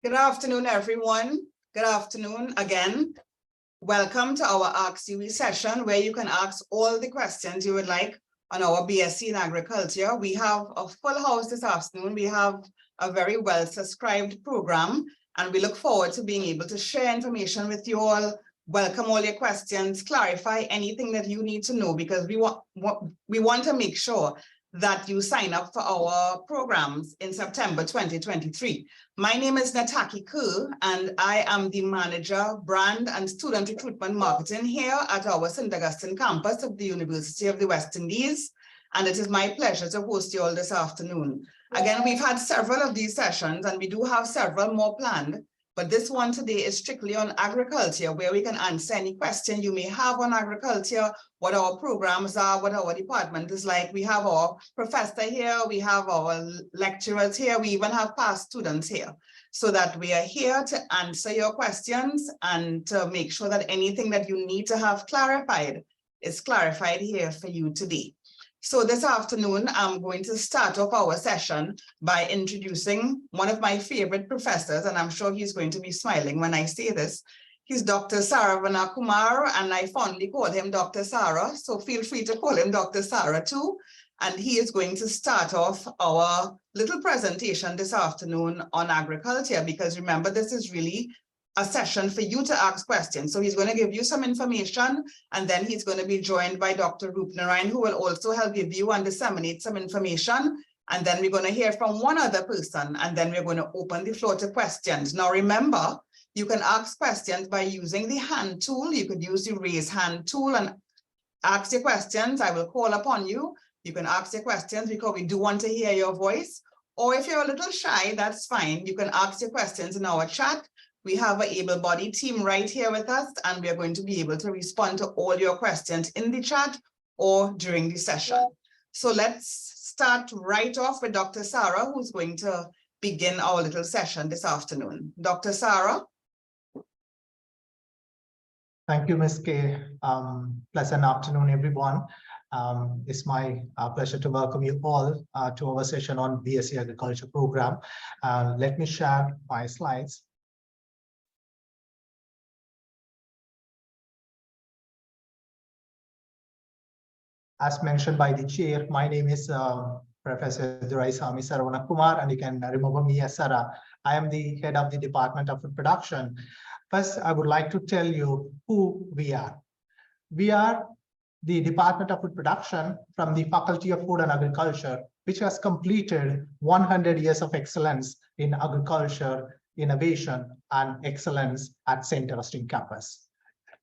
Good afternoon, everyone. Good afternoon again. Welcome to our Ask UWI session, where you can ask all the questions you would like on our BSc in Agriculture. We have a full house this afternoon. We have a very well-subscribed program, and we look forward to being able to share information with you all, welcome all your questions, clarify anything that you need to know, because we want to make sure that you sign up for our programs in September 2023. My name is Nataki Kerr, and I am the Manager, Brand and Student Recruitment Marketing here at our St. Augustine campus of the University of the West Indies. And it is my pleasure to host you all this afternoon. Again, we've had several of these sessions, and we do have several more planned. But this one today is strictly on agriculture, where we can answer any question you may have on agriculture, what our programs are, what our department is like. We have our professor here, we have our lecturers here, we even have past students here, so that we are here to answer your questions and to make sure that anything that you need to have clarified is clarified here for you today. So this afternoon, I'm going to start off our session by introducing one of my favorite professors, and I'm sure he's going to be smiling when I say this. He's Dr. Saravana Kumar, and I fondly call him Dr. Sara, so feel free to call him Dr. Sara too. And he is going to start off our little presentation this afternoon on agriculture, because remember, this is really a session for you to ask questions. So he's going to give you some information, and then he's going to be joined by Dr. Rupnarayan, who will also help give you and disseminate some information. And then we're going to hear from one other person, and then we're going to open the floor to questions. Now, remember, you can ask questions by using the hand tool. You could use the raise hand tool and ask your questions. I will call upon you. You can ask your questions because we do want to hear your voice. Or if you're a little shy, that's fine. You can ask your questions in our chat. We have an able-bodied team right here with us, and we are going to be able to respond to all your questions in the chat or during the session. So let's start right off with Dr. Sara, who's going to begin our little session this afternoon. Dr. Sara. Thank you, Ms. K. Pleasant afternoon, everyone. It's my pleasure to welcome you all to our session on BSc Agriculture program. Let me share my slides. As mentioned by the chair, my name is Professor Duraisamy Saravana Kumar, and you can remember me as Sara. I am the head of the Department of Food Production. First, I would like to tell you who we are. We are the Department of Food Production from the Faculty of Food and Agriculture, which has completed 100 years of excellence in agriculture, innovation, and excellence at St. Augustine campus.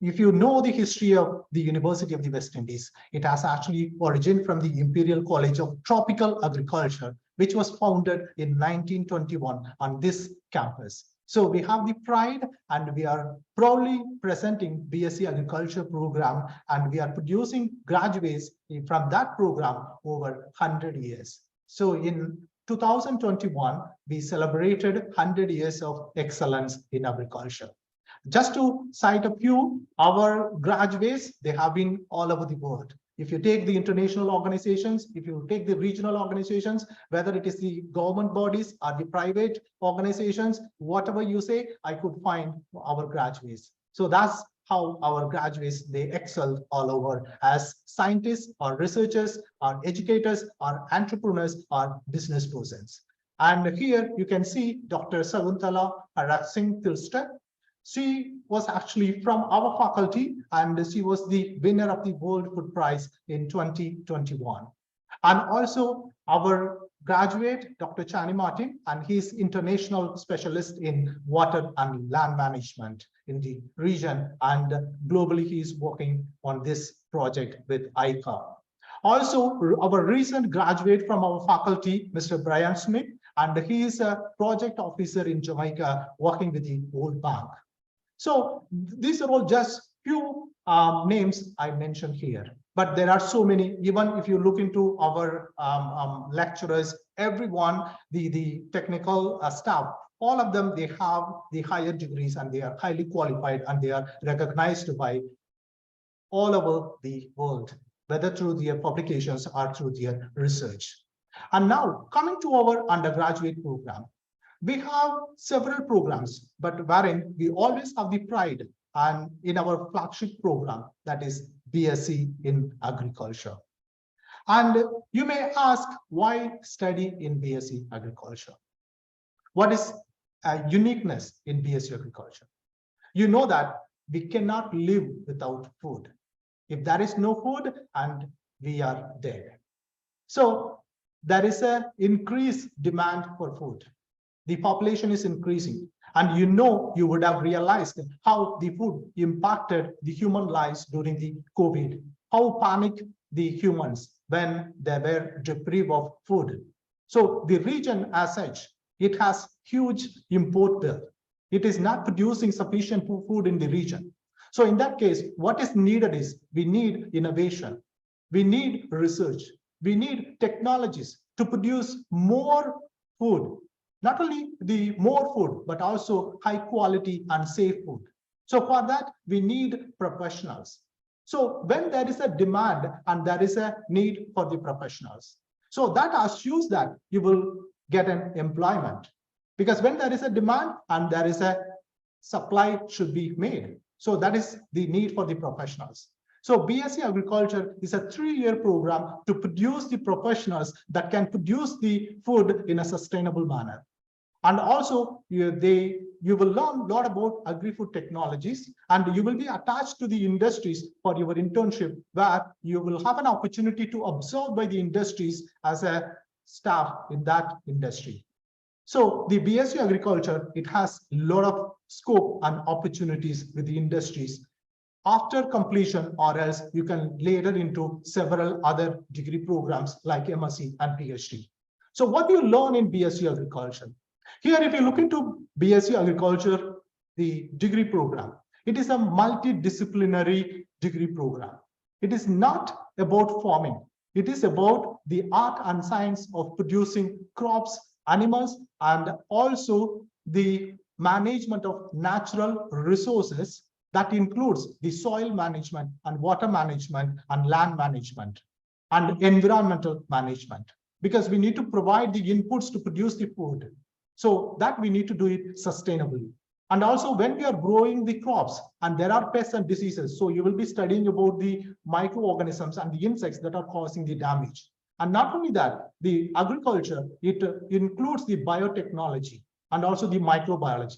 If you know the history of the University of the West Indies, it has actually origin from the Imperial College of Tropical Agriculture, which was founded in 1921 on this campus. So we have the pride, and we are proudly presenting BSc Agriculture program, and we are producing graduates from that program over 100 years. So in 2021, we celebrated 100 years of excellence in agriculture. Just to cite a few, our graduates, they have been all over the world. If you take the international organizations, if you take the regional organizations, whether it is the government bodies or the private organizations, whatever you say, I could find our graduates. So that's how our graduates, they excel all over as scientists or researchers or educators or entrepreneurs or business persons. And here you can see Dr. Saguntala Singh Tilstra. She was actually from our faculty, and she was the winner of the World Food Prize in 2021. And also our graduate, Dr. Chani Martin, and he's international specialist in water and land management in the region. And globally, he's working on this project with ICA. Also, our recent graduate from our faculty, Mr. Brian Smith, and he is a project officer in Jamaica working with the World Bank. So these are all just few names I mentioned here, but there are so many. Even if you look into our lecturers, everyone, the technical staff, all of them, they have the higher degrees, and they are highly qualified, and they are recognized by all over the world, whether through their publications or through their research. And now coming to our undergraduate program. We have several programs, but wherein we always have the pride and in our flagship program, that is BSc in Agriculture. And you may ask, why study in BSc Agriculture? What is a uniqueness in BSc Agriculture? You know that we cannot live without food. If there is no food, and we are dead. So there is an increased demand for food. The population is increasing. And you would have realized how the food impacted the human lives during the COVID, how panicked the humans when they were deprived of food. So the region as such, it has huge import bill. It is not producing sufficient food in the region. So in that case, what is needed is we need innovation, we need research, we need technologies to produce more food, not only the more food, but also high quality and safe food. So for that, we need professionals. So when there is a demand and there is a need for the professionals, so that assures that you will get an employment. Because when there is a demand and there is a supply should be made. So that is the need for the professionals. So BSc Agriculture is a 3-year program to produce the professionals that can produce the food in a sustainable manner. And also you will learn a lot about agri-food technologies, and you will be attached to the industries for your internship, where you will have an opportunity to observe by the industries as a staff in that industry. So the BSc Agriculture, it has a lot of scope and opportunities with the industries. After completion, or else you can later into several other degree programs like MSc and PhD. So what do you learn in BSc Agriculture? Here, if you look into BSc Agriculture, the degree program, it is a multidisciplinary degree program. It is not about farming. It is about the art and science of producing crops, animals, and also the management of natural resources. That includes the soil management and water management and land management and environmental management, because we need to provide the inputs to produce the food. So that we need to do it sustainably. And also when we are growing the crops and there are pests and diseases, so you will be studying about the microorganisms and the insects that are causing the damage. And not only that, the agriculture, it includes the biotechnology and also the microbiology.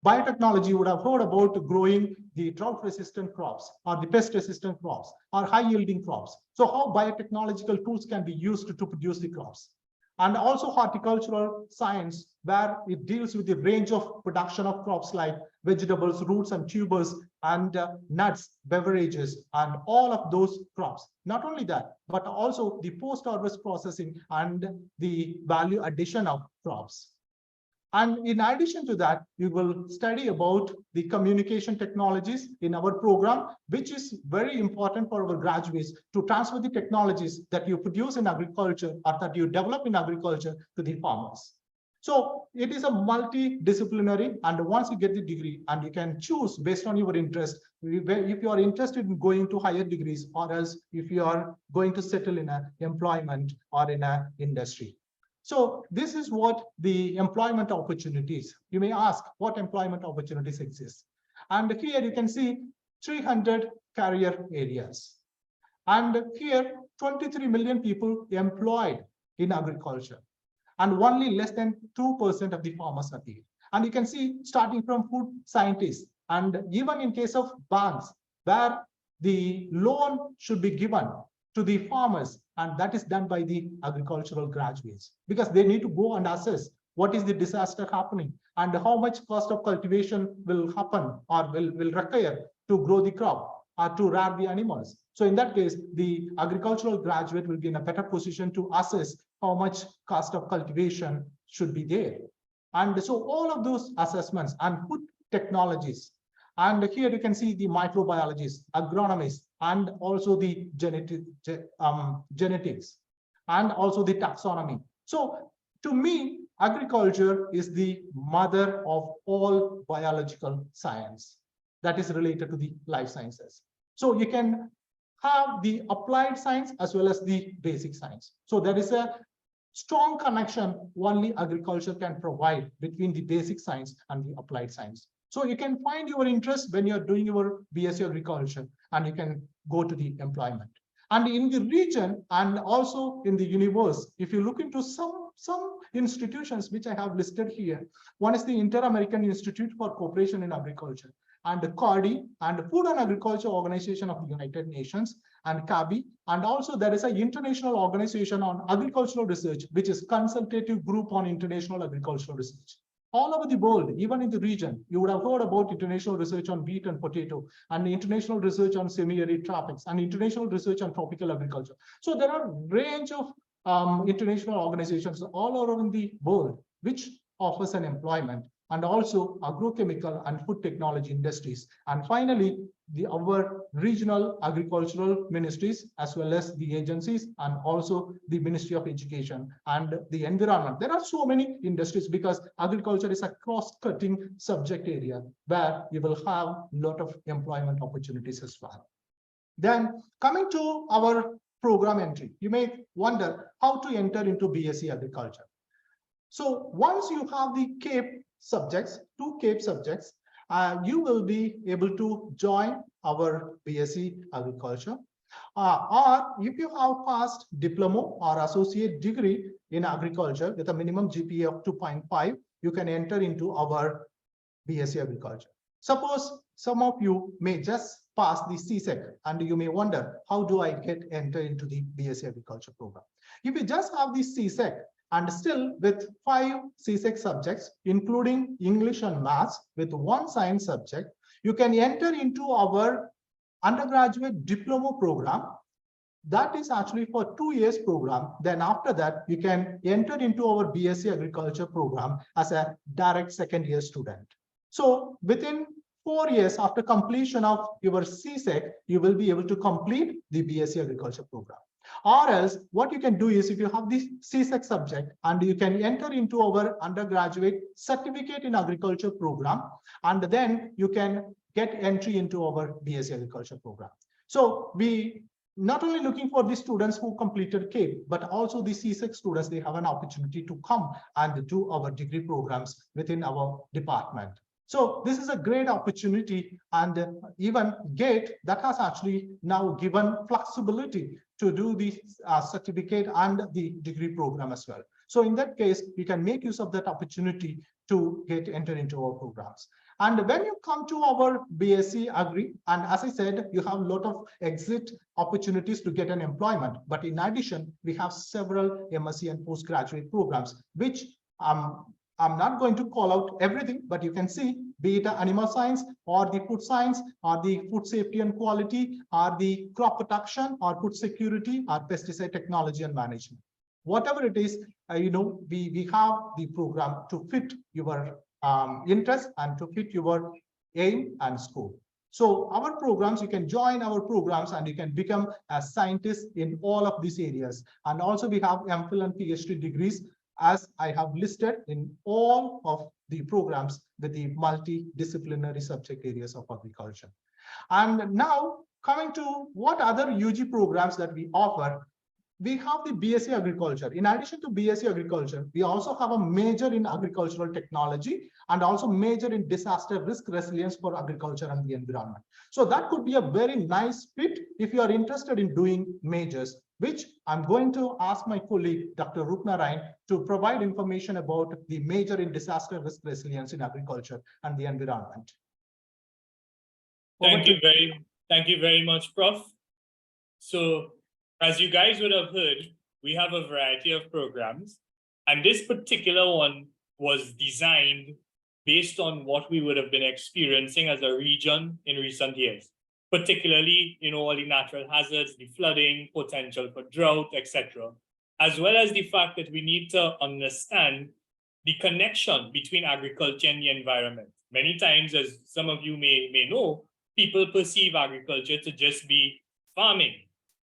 Biotechnology, you would have heard about growing the drought-resistant crops or the pest-resistant crops or high-yielding crops. So how biotechnological tools can be used to produce the crops. And also horticultural science, where it deals with the range of production of crops like vegetables, roots and tubers, and nuts, beverages, and all of those crops. Not only that, but also the post-harvest processing and the value addition of crops. And in addition to that, we will study about the communication technologies in our program, which is very important for our graduates to transfer the technologies that you produce in agriculture or that you develop in agriculture to the farmers. So it is a multidisciplinary, and once you get the degree, and you can choose based on your interest, if you are interested in going to higher degrees, or else if you are going to settle in an employment or in an industry. So this is what the employment opportunities. You may ask what employment opportunities exist. And here you can see 300 career areas. And here 23 million people employed in agriculture. And only less than 2% of the farmers are here. And you can see starting from food scientists, and even in case of banks, where the loan should be given to the farmers, and that is done by the agricultural graduates, because they need to go and assess what is the disaster happening and how much cost of cultivation will happen or will require to grow the crop or to rear the animals. So in that case, the agricultural graduate will be in a better position to assess how much cost of cultivation should be there. And so all of those assessments and food technologies. And here you can see the microbiologists, agronomists, and also the genetics, and also the taxonomy. So to me, agriculture is the mother of all biological science that is related to the life sciences. So you can have the applied science as well as the basic science. So there is a strong connection only agriculture can provide between the basic science and the applied science. So you can find your interest when you're doing your BSc agriculture, and you can go to the employment. And in the region and also in the universe, if you look into some institutions which I have listed here, one is the Inter-American Institute for Cooperation in Agriculture, and the CORDI, and the Food and Agriculture Organization of the United Nations, and CABI, and also there is an international organization on agricultural research, which is Consultative Group on International Agricultural Research. All over the world, even in the region, you would have heard about international research on wheat and potato, and international research on semi-arid tropics, and international research on tropical agriculture. So there are a range of international organizations all around the world, which offers an employment, and also agrochemical and food technology industries. And finally, our regional agricultural ministries, as well as the agencies, and also the Ministry of Education and the environment. There are so many industries because agriculture is a cross-cutting subject area where you will have a lot of employment opportunities as well. Then coming to our program entry, you may wonder how to enter into BSc Agriculture. So once you have the CAPE subjects, 2 CAPE subjects, you will be able to join our BSc Agriculture. Or if you have passed diploma or associate degree in agriculture with a minimum GPA of 2.5, you can enter into our BSc Agriculture. Suppose some of you may just pass the CSEC, and you may wonder, how do I enter into the BSc Agriculture program? If you just have the CSEC, and still with 5 CSEC subjects, including English and Maths, with 1 science subject, you can enter into our undergraduate diploma program. That is actually for 2 years program. Then after that, you can enter into our BSc Agriculture program as a direct second-year student. So within 4 years after completion of your CSEC, you will be able to complete the BSc Agriculture program. Or else, what you can do is, if you have this CSEC subject, and you can enter into our undergraduate certificate in agriculture program, and then you can get entry into our BSc Agriculture program. So we not only looking for the students who completed CAPE, but also the CSEC students, they have an opportunity to come and do our degree programs within our department. So this is a great opportunity, and even GATE that has actually now given flexibility to do the certificate and the degree program as well. So in that case, you can make use of that opportunity to get entered into our programs. And when you come to our BSc Agri, and as I said, you have a lot of exit opportunities to get an employment. But in addition, we have several MSc and postgraduate programs, which I'm not going to call out everything, but you can see, be it animal science or the food science or the food safety and quality or the crop protection or food security or pesticide technology and management. Whatever it is, we have the program to fit your interest and to fit your aim and scope. So our programs, you can join our programs and you can become a scientist in all of these areas. And also we have MPhil and PhD degrees, as I have listed in all of the programs with the multidisciplinary subject areas of agriculture. And now coming to what other UG programs that we offer, we have the BSc Agriculture. In addition to BSc Agriculture, we also have a major in agricultural technology and also major in disaster risk resilience for agriculture and the environment. So that could be a very nice fit if you are interested in doing majors, which I'm going to ask my colleague, Dr. Rupnarayan, to provide information about the major in disaster risk resilience in agriculture and the environment. Thank you very much, Prof. So, as you guys would have heard, we have a variety of programs, and this particular one was designed based on what we would have been experiencing as a region in recent years, particularly, all the natural hazards, the flooding, potential for drought, etc., as well as the fact that we need to understand the connection between agriculture and the environment. Many times, as some of you may know, people perceive agriculture to just be farming.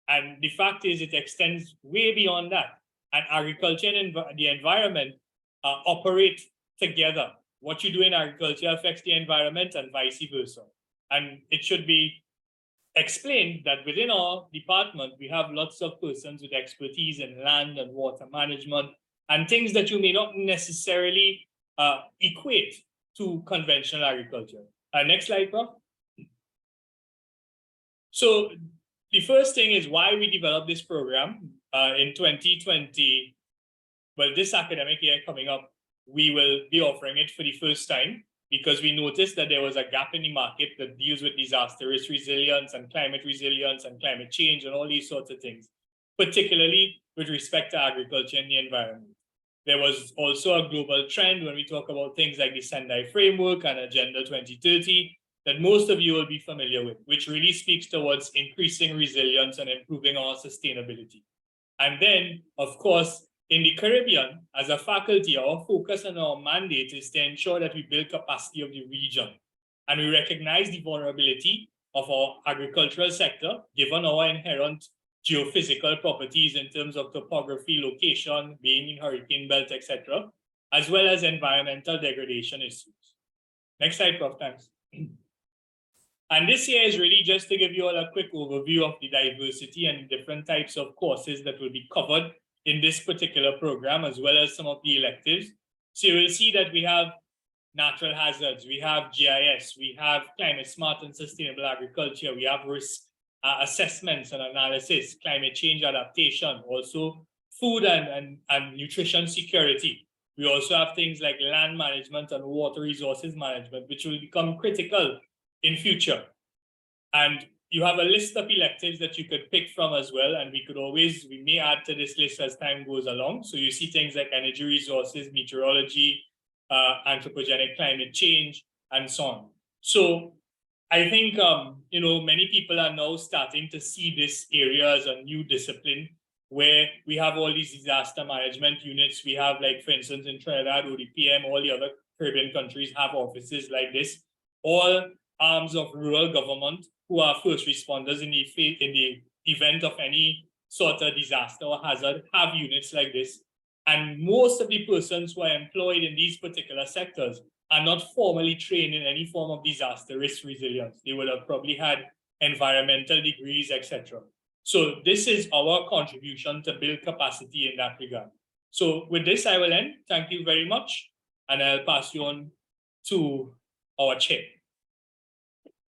And the fact is, it extends way beyond that. And agriculture and the environment operate together. What you do in agriculture affects the environment and vice versa. And it should be explained that within our department, we have lots of persons with expertise in land and water management, and things that you may not necessarily equate to conventional agriculture. Next slide, Prof. So the first thing is why we developed this program in 2020. Well, this academic year coming up, we will be offering it for the first time because we noticed that there was a gap in the market that deals with disaster risk resilience and climate change and all these sorts of things, particularly with respect to agriculture and the environment. There was also a global trend when we talk about things like the Sendai Framework and Agenda 2030 that most of you will be familiar with, which really speaks towards increasing resilience and improving our sustainability. And then, of course, in the Caribbean, as a faculty, our focus and our mandate is to ensure that we build capacity of the region. And we recognize the vulnerability of our agricultural sector, given our inherent geophysical properties in terms of topography, location, being in hurricane belt, etc., as well as environmental degradation issues. Next slide, Prof. Thanks. And this here is really just to give you all a quick overview of the diversity and different types of courses that will be covered in this particular program, as well as some of the electives. So you will see that we have natural hazards, we have GIS, we have climate smart and sustainable agriculture, we have risk assessments and analysis, climate change adaptation, also food and nutrition security. We also have things like land management and water resources management, which will become critical in future. And you have a list of electives that you could pick from as well, and we may add to this list as time goes along. So you see things like energy resources, meteorology, anthropogenic climate change, and so on. So I think, many people are now starting to see this area as a new discipline where we have all these disaster management units. We have, like, for instance, in Trinidad, ODPM, all the other Caribbean countries have offices like this. All arms of rural government who are first responders in the event of any sort of disaster or hazard have units like this. And most of the persons who are employed in these particular sectors are not formally trained in any form of disaster risk resilience. They would have probably had environmental degrees, etc. So this is our contribution to build capacity in that regard. So with this, I will end. Thank you very much. And I'll pass you on to our chair.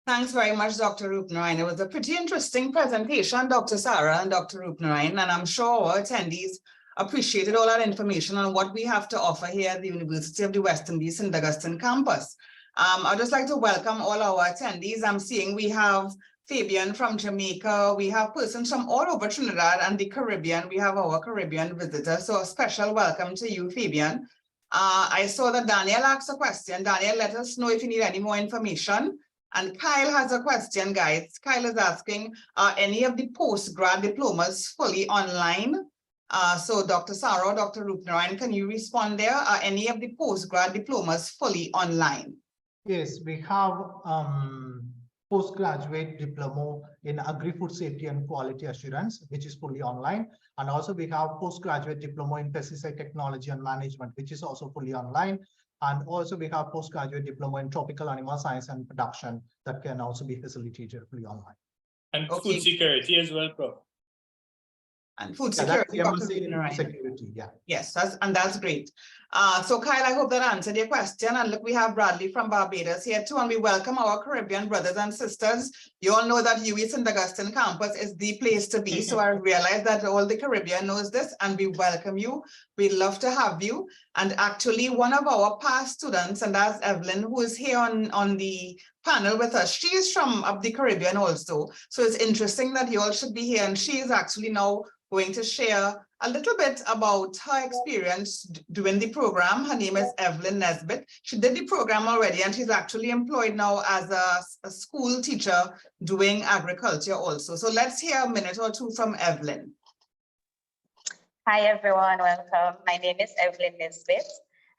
Thanks very much, Dr. Roopnarayan. It was a pretty interesting presentation, Dr. Sarah and Dr. Roopnarayan, and I'm sure our attendees appreciated all that information on what we have to offer here at the University of the West Indies St. Augustine campus. I'd just like to welcome all our attendees. I'm seeing we have Fabian from Jamaica. We have persons from all over Trinidad and the Caribbean. We have our Caribbean visitor. So a special welcome to you, Fabian. I saw that Daniel asked a question. Daniel, let us know if you need any more information. And Kyle has a question, guys. Kyle is asking, are any of the postgrad diplomas fully online? So Dr. Sarah or Dr. Roopnarayan, can you respond there? Are any of the postgrad diplomas fully online? Yes, we have postgraduate diploma in agri-food safety and quality assurance, which is fully online. And also we have postgraduate diploma in pesticide technology and management, which is also fully online. And also we have postgraduate diploma in tropical animal science and production that can also be facilitated fully online. And food security as well, Prof. And food security, security, yeah. Yes, that's great. So Kyle, I hope that answered your question. And look, we have Bradley from Barbados here too, and we welcome our Caribbean brothers and sisters. You all know that UWI St. Augustine campus is the place to be. So I realize that all the Caribbean knows this, and we welcome you. We'd love to have you. And actually, one of our past students, and that's Evelyn, who is here on the panel with us. She is from up the Caribbean also. So it's interesting that you all should be here. And she is actually now going to share a little bit about her experience doing the program. Her name is Evelyn Nesbitt. She did the program already, and she's actually employed now as a school teacher doing agriculture also. So let's hear a minute or two from Evelyn. Hi, everyone. Welcome. My name is Evelyn Nesbitt,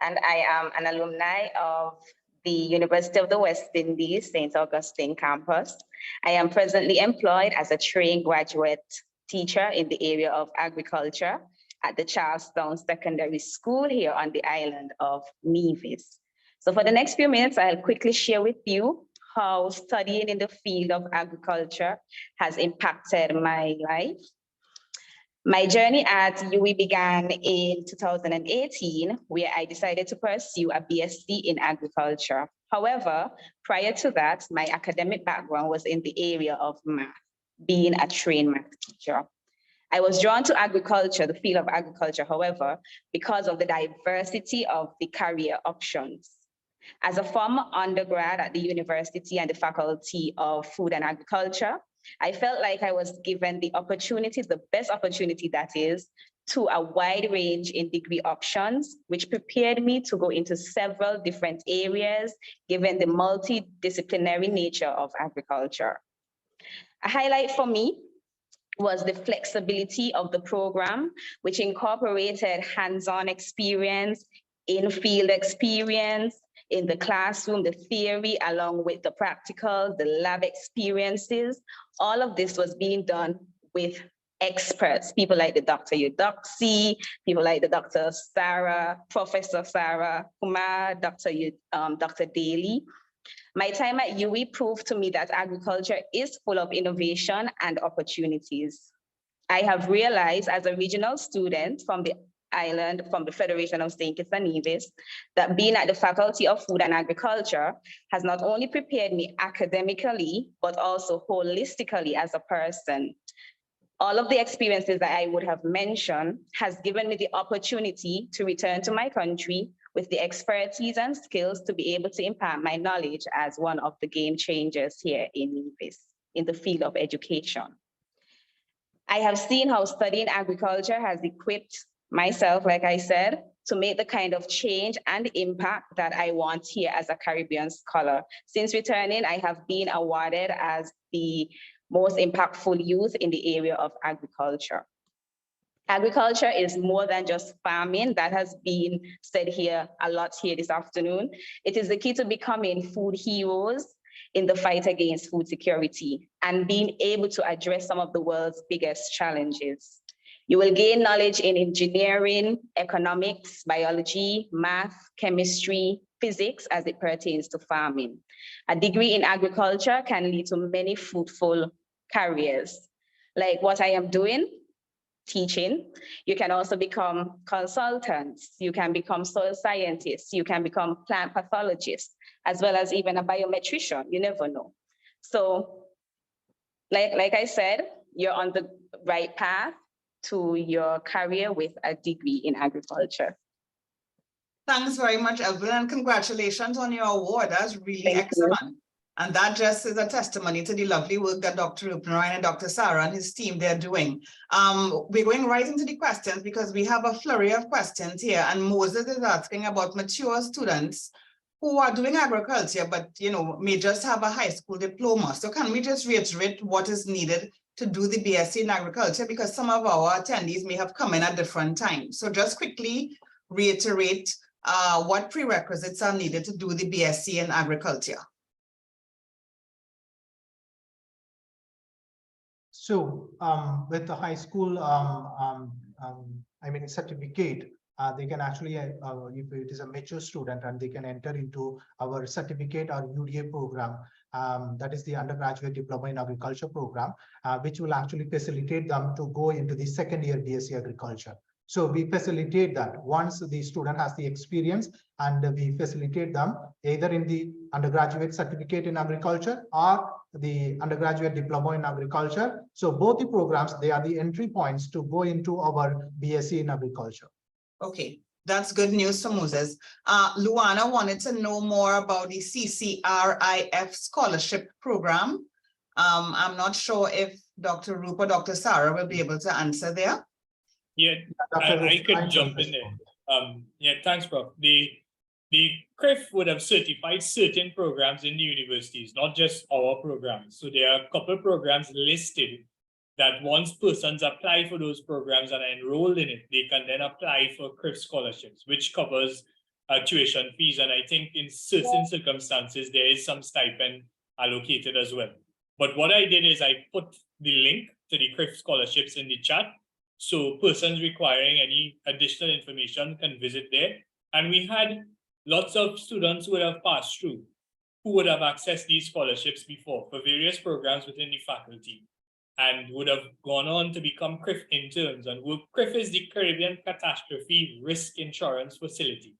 and I am an alumni of the University of the West Indies, St. Augustine campus. I am presently employed as a trained graduate teacher in the area of agriculture at the Charlestown Secondary School here on the island of Nevis. So for the next few minutes, I'll quickly share with you how studying in the field of agriculture has impacted my life. My journey at UWI began in 2018, where I decided to pursue a BSc in agriculture. However, prior to that, my academic background was in the area of math, being a trained math teacher. I was drawn to agriculture, the field of agriculture, however, because of the diversity of the career options. As a former undergrad at the university and the Faculty of Food and Agriculture, I felt like I was given the opportunity, the best opportunity that is, to a wide range in degree options, which prepared me to go into several different areas, given the multidisciplinary nature of agriculture. A highlight for me was the flexibility of the program, which incorporated hands-on experience, in-field experience, in the classroom, the theory, along with the practical, the lab experiences. All of this was being done with experts, people like the Dr. Eudoxie, people like the Dr. Sarah, Professor Sarah Kumar, Dr. Daly. My time at UWI proved to me that agriculture is full of innovation and opportunities. I have realized as a regional student from the island, from the Federation of St. Kitts and Nevis, that being at the Faculty of Food and Agriculture has not only prepared me academically, but also holistically as a person. All of the experiences that I would have mentioned has given me the opportunity to return to my country with the expertise and skills to be able to impart my knowledge as one of the game changers here in Nevis, in the field of education. I have seen how studying agriculture has equipped myself, like I said, to make the kind of change and impact that I want here as a Caribbean scholar. Since returning, I have been awarded as the most impactful youth in the area of agriculture. Agriculture is more than just farming. That has been said here a lot here this afternoon. It is the key to becoming food heroes in the fight against food security and being able to address some of the world's biggest challenges. You will gain knowledge in engineering, economics, biology, math, chemistry, physics as it pertains to farming. A degree in agriculture can lead to many fruitful careers. Like what I am doing, teaching. You can also become consultants. You can become soil scientists. You can become plant pathologists, as well as even a biometrician. You never know. So like I said, you're on the right path to your career with a degree in agriculture. Thanks very much, Evelyn, and congratulations on your award. That's really Thank excellent. you. And that just is a testimony to the lovely work that Dr. Rupnarayan and Dr. Sarah and his team, they're doing. We're going right into the questions because we have a flurry of questions here, and Moses is asking about mature students who are doing agriculture, but may just have a high school diploma. So can we just reiterate what is needed to do the BSc in agriculture, because some of our attendees may have come in at different times. So just quickly reiterate what prerequisites are needed to do the BSc in agriculture. So with the high school, certificate, they can actually, if it is a mature student, and they can enter into our certificate or UDA program. That is the undergraduate diploma in agriculture program, which will actually facilitate them to go into the second year BSc agriculture. So we facilitate that once the student has the experience, and we facilitate them either in the undergraduate certificate in agriculture or the undergraduate diploma in agriculture. So both the programs, they are the entry points to go into our BSc in agriculture. Okay, that's good news for Moses. Luana wanted to know more about the CCRIF scholarship program. I'm not sure if Dr. Rupa or Dr. Sarah will be able to answer there. Yeah, I could jump in there. Yeah, thanks, Prof. The CRIF would have certified certain programs in the universities, not just our programs. So there are a couple of programs listed that once persons apply for those programs and are enrolled in it, they can then apply for CRIF scholarships, which covers tuition fees. And I think in certain circumstances, there is some stipend allocated as well. But what I did is I put the link to the CRIF scholarships in the chat. So persons requiring any additional information can visit there. And we had lots of students who would have passed through, who would have accessed these scholarships before for various programs within the faculty. and would have gone on to become CRIF interns. And CRIF is the Caribbean Catastrophe Risk Insurance Facility,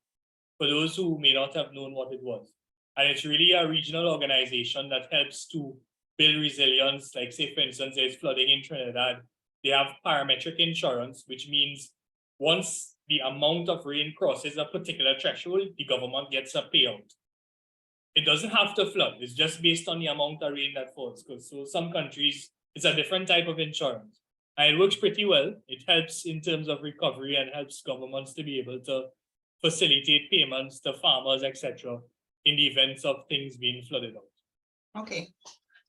for those who may not have known what it was. And it's really a regional organization that helps to build resilience. Like, say, for instance, there's flooding in Trinidad. They have parametric insurance, which means once the amount of rain crosses a particular threshold, the government gets a payout. It doesn't have to flood. It's just based on the amount of rain that falls. Because so some countries, it's a different type of insurance. And it works pretty well. It helps in terms of recovery and helps governments to be able to facilitate payments to farmers, etc., in the events of things being flooded out. Okay,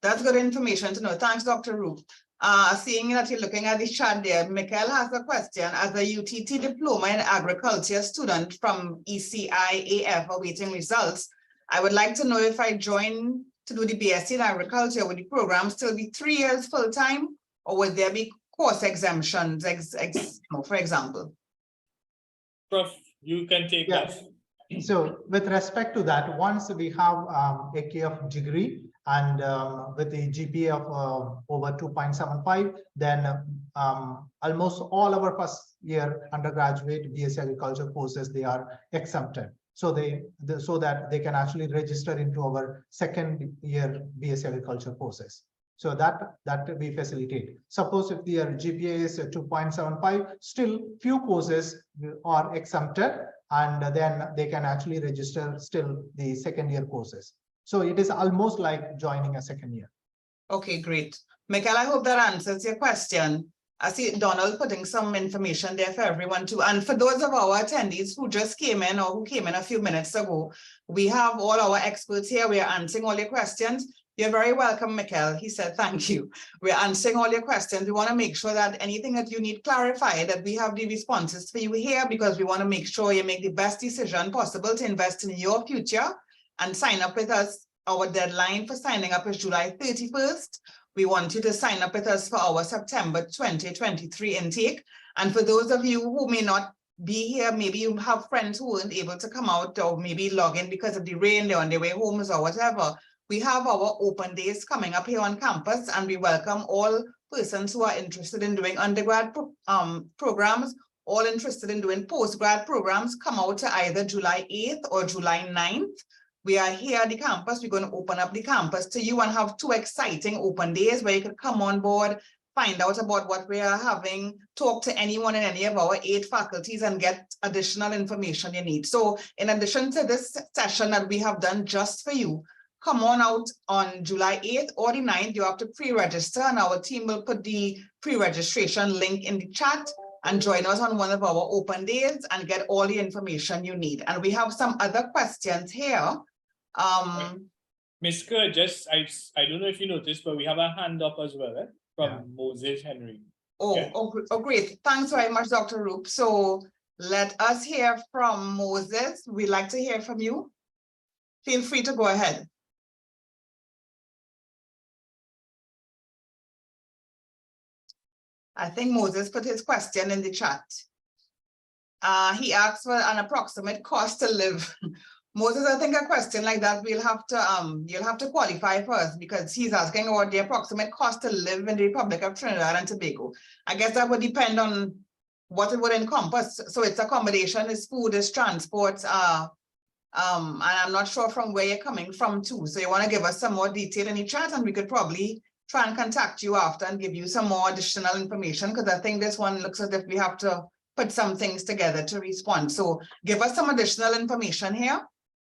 that's good information to know. Thanks, Dr. Roop. Seeing that you're looking at the chat there, Michael has a question. As a UTT Diploma in Agriculture student from ECIAF awaiting results, I would like to know if I join to do the BSc in Agriculture, would the program still be 3 years full-time, or would there be course exemptions, for example? Prof, you can take that. So with respect to that, once we have a KF degree and with the GPA of over 2.75, then almost all our first year undergraduate BSc Agriculture courses, they are exempted. So so that they can actually register into our second year BSc Agriculture courses. So that we facilitate. Suppose if their GPA is 2.75, still few courses are exempted, and then they can actually register still the second year courses. So it is almost like joining a second year. Okay, great. Michael, I hope that answers your question. I see Donald putting some information there for everyone too. And for those of our attendees who just came in or who came in a few minutes ago, we have all our experts here. We are answering all your questions. You're very welcome, Michael. He said, thank you. We're answering all your questions. We want to make sure that anything that you need clarified, that we have the responses for you here, because we want to make sure you make the best decision possible to invest in your future and sign up with us. Our deadline for signing up is July 31st. We want you to sign up with us for our September 2023 intake. And for those of you who may not be here, maybe you have friends who weren't able to come out or maybe log in because of the rain, they're on their way home or whatever. We have our open days coming up here on campus, and we welcome all persons who are interested in doing undergrad programs, all interested in doing postgrad programs. Come out to either July 8th or July 9th. We are here at the campus. We're going to open up the campus to you and have 2 exciting open days where you can come on board, find out about what we are having, talk to anyone in any of our 8 faculties and get additional information you need. So in addition to this session that we have done just for you, come on out on July 8th or the 9th. You have to pre-register, and our team will put the pre-registration link in the chat and join us on one of our open days and get all the information you need. And we have some other questions here. Ms. Kerr, I don't know if you noticed, but we have a hand up as well from Moses Henry. Oh, great. Thanks very much, Dr. Roop. So let us hear from Moses. We'd like to hear from you. Feel free to go ahead. I think Moses put his question in the chat. He asked for an approximate cost to live. Moses, I think a question like that you'll have to qualify first, because he's asking about the approximate cost to live in the Republic of Trinidad and Tobago. I guess that would depend on what it would encompass. So it's accommodation, it's food, it's transport, and I'm not sure from where you're coming from too. So you want to give us some more detail in the chat, and we could probably try and contact you after and give you some more additional information, because I think this one looks as if we have to put some things together to respond. So give us some additional information here,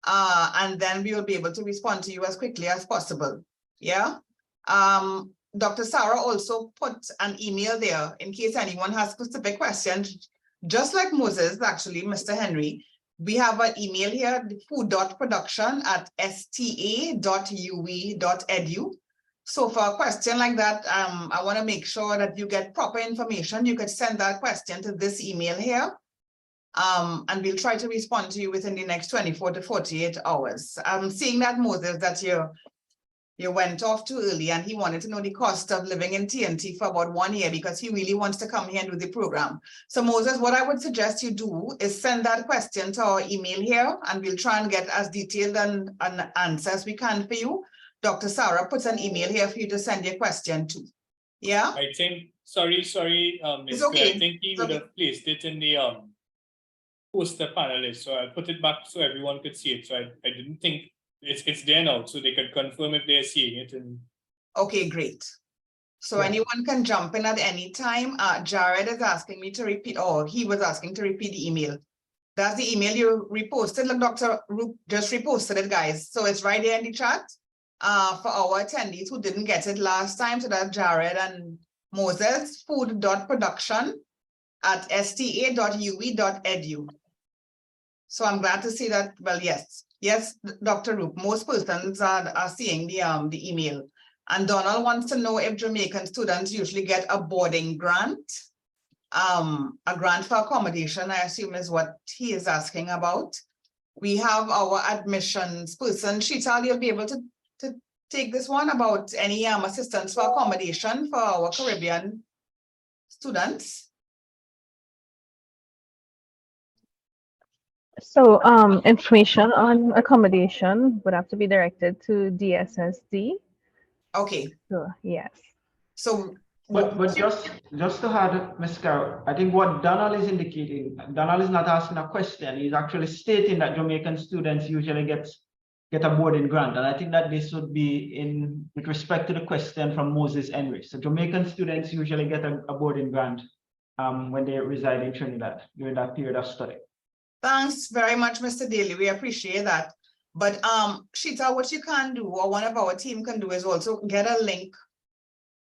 and then we will be able to respond to you as quickly as possible. Yeah. Dr. Sarah also put an email there in case anyone has specific questions. Just like Moses, actually, Mr. Henry, we have an email here, food.production@sta.uwe.edu. So for a question like that, I want to make sure that you get proper information. You could send that question to this email here, and we'll try to respond to you within the next 24 to 48 hours. I'm seeing that, Moses, that you went off too early, and he wanted to know the cost of living in TNT for about 1 year because he really wants to come here and do the program. So Moses, what I would suggest you do is send that question to our email here, and we'll try and get as detailed an answer as we can for you. Dr. Sarah puts an email here for you to send your question to. Yeah, I think, sorry, It's Ms. Gray, okay. I think he It's would okay. have placed it in the poster panelist, so I'll put it back so everyone could see it. So I didn't think it's there now, so they could confirm if they're seeing it. And Okay, great. So Yeah. anyone can jump in at any time. Jared is asking me to repeat, or he was asking to repeat the email. That's the email you reposted. Look, Dr. Roop just reposted it, guys. So it's right there in the chat for our attendees who didn't get it last time. So that's Jared and Moses, food.production@sta.uwe.edu. So I'm glad to see that. Well, yes, Dr. Roop, most persons are seeing the email. And Donald wants to know if Jamaican students usually get a boarding grant. A grant for accommodation, I assume is what he is asking about. We have our admissions person, Sheetal, you'll be able to take this one about any assistance for accommodation for our Caribbean students. So information on accommodation would have to be directed to DSSD. Okay, So yes. so But just to add, Ms. Carroll, I think what Donald is indicating, Donald is not asking a question. He's actually stating that Jamaican students usually get a boarding grant. And I think that this would be with respect to the question from Moses Henry. So Jamaican students usually get a boarding grant when they reside in Trinidad during that period of study. thanks very much, Mr. Daly. We appreciate that. But Sheeta, what you can do, or one of our team can do, is also get a link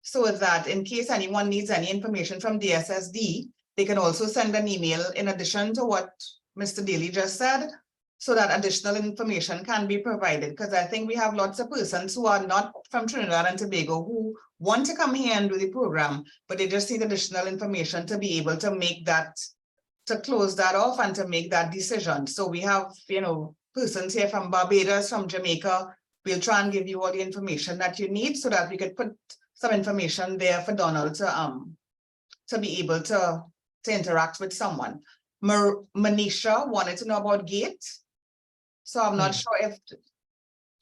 so that in case anyone needs any information from DSSD, they can also send an email in addition to what Mr. Daly just said, so that additional information can be provided. Because I think we have lots of persons who are not from Trinidad and Tobago who want to come here and do the program, but they just need additional information to be able to make that, to close that off and to make that decision. So we have, persons here from Barbados, from Jamaica. We'll try and give you all the information that you need so that we could put some information there for Donald to be able to interact with someone. Manisha wanted to know about GATE. So I'm not sure if,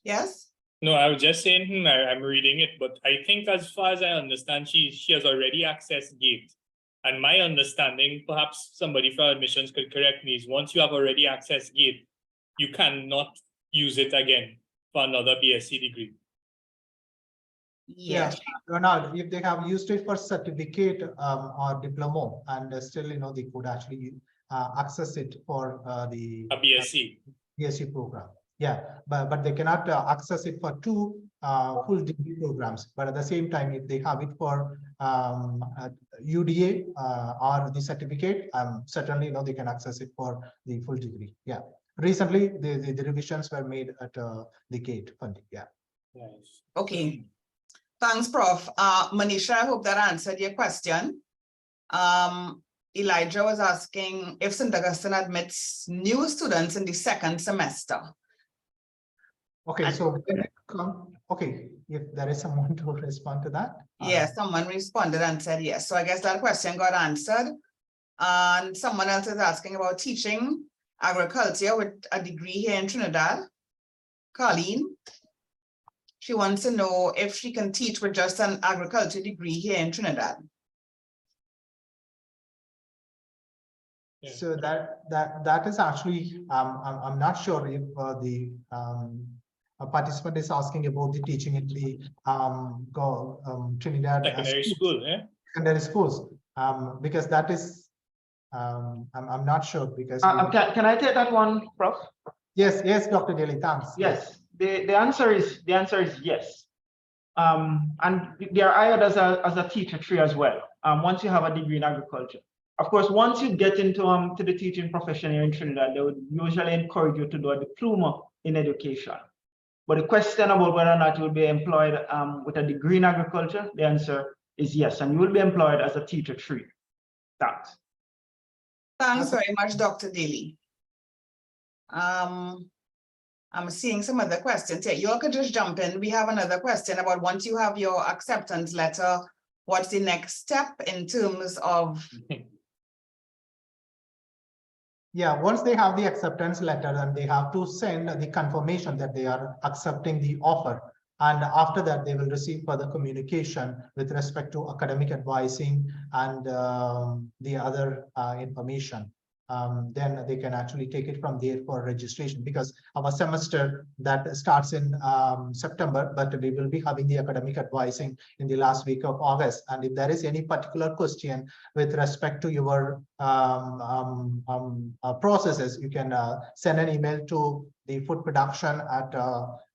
yes? no, I was just saying, I'm reading it, but I think as far as I understand, she has already accessed GATE. And my understanding, perhaps somebody from admissions could correct me, is once you have already accessed GATE, you cannot use it again for another BSc degree. Yes. Ronald, if they have used it for certificate or diploma, and still, they could actually access it for the A BSc. BSc program. Yeah, but they cannot access it for two full degree programs. But at the same time, if they have it for UDA or the certificate, certainly, they can access it for the full degree. Yeah. Recently, the revisions were made at the GATE funding. Yeah. Nice. Okay. Thanks, Prof. Manisha, I hope that answered your question. Elijah was asking if St. Augustine admits new students in the second semester. Okay, And- so okay, if there is someone to respond to that. Yes, someone responded and said yes. So I guess that question got answered. And someone else is asking about teaching agriculture with a degree here in Trinidad. Colleen. She wants to know if she can teach with just an agriculture degree here in Trinidad. Yeah. So that is actually I'm not sure if the participant is asking about the teaching in the Trinidad Secondary school, yeah. secondary schools, because that is I'm not sure because Can I take that one, Prof? yes, Dr. Daly, thanks. Yes, the answer is yes. And they are hired as a teacher tree as well. Once you have a degree in agriculture. Of course, once you get into to the teaching profession here in Trinidad, they would usually encourage you to do a diploma in education. But the question about whether or not you will be employed with a degree in agriculture, the answer is yes, and you will be employed as a teacher tree. Thanks. Thanks very much, Dr. Daly. I'm seeing some other questions here. You all could just jump in. We have another question about once you have your acceptance letter, what's the next step in terms of? Yeah, once they have the acceptance letter, then they have to send the confirmation that they are accepting the offer And after that, they will receive further communication with respect to academic advising and the other information. Then they can actually take it from there for registration, because our semester that starts in September, but we will be having the academic advising in the last week of August. And if there is any particular question with respect to your processes, you can send an email to the food production at